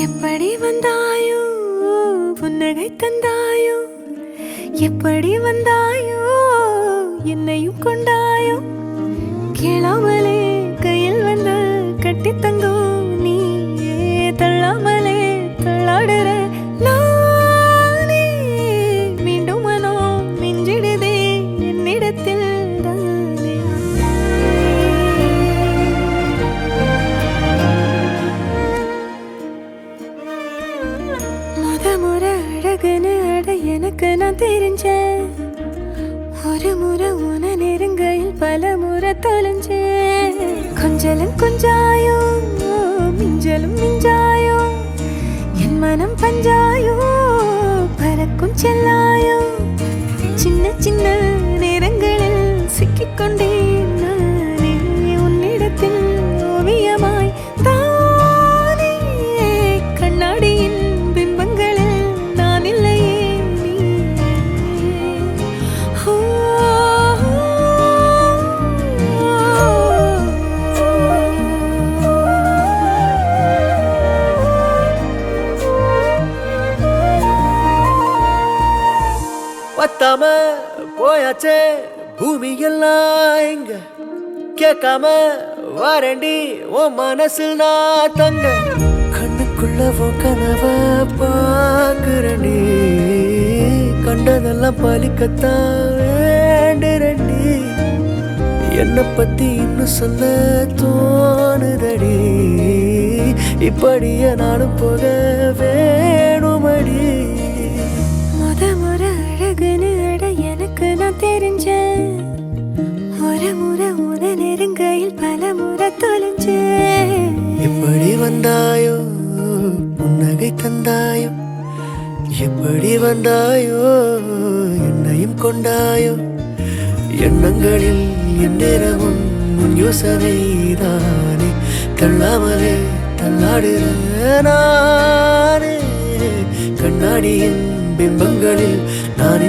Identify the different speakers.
Speaker 1: எப்படி வந்தாயோ புன்னகை தந்தாயோ எப்படி வந்தாயோ என்னையும் கொண்டாயோ கேளாமலே கையில் வந்து கட்டி தங்கோ நீ தள்ளாமலே தள்ளாடுற நானே மீண்டும் மனோ மிஞ்சிடுதே என்னிடத்தில் முறை அழகுன்னு அட எனக்கு நான் தெரிஞ்சேன் ஒரு முறை உன நெருங்கையில் பல முறை தொலைஞ்சேன் கொஞ்சலும் கொஞ்சாயோ மிஞ்சலும் மிஞ்சாயோ என் மனம் பஞ்சாயோ பறக்கும் செல்லாயோ சின்ன சின்ன நேரங்களில் சிக்கிக்கொண்டேன் நானே உன்னிடத்தில் ஓவியமாய் தானே கண்ணாடியின் பிம்பங்களில் நான் இல்லையே நீ
Speaker 2: பத்தாம போயாச்சே பூமி எல்லாம் இங்க கேட்காம வாரண்டி உன் மனசில் நான் தங்க கண்ணுக்குள்ள உன் கனவ பாக்குறண்டி கண்டதெல்லாம் பலிக்கத்தான் வேண்டுறண்டி என்னை பத்தி இன்னும் சொல்ல தோணுதடி இப்படியே நானும் போக வேணுமடி
Speaker 1: முறை அழகுன்னு அட எனக்கு நான் தெரிஞ்சேன் ஒரு முறை உன நெருங்கையில் பல முறை தொலைஞ்சேன்
Speaker 2: எப்படி வந்தாயோ புன்னகை தந்தாயோ எப்படி வந்தாயோ என்னையும் கொண்டாயோ எண்ணங்களில் எந்நேரமும் உன் யோசனை தானே தள்ளாமலே தள்ளாடுற நானே கண்ணாடியின் பிம்பங்களில் நான்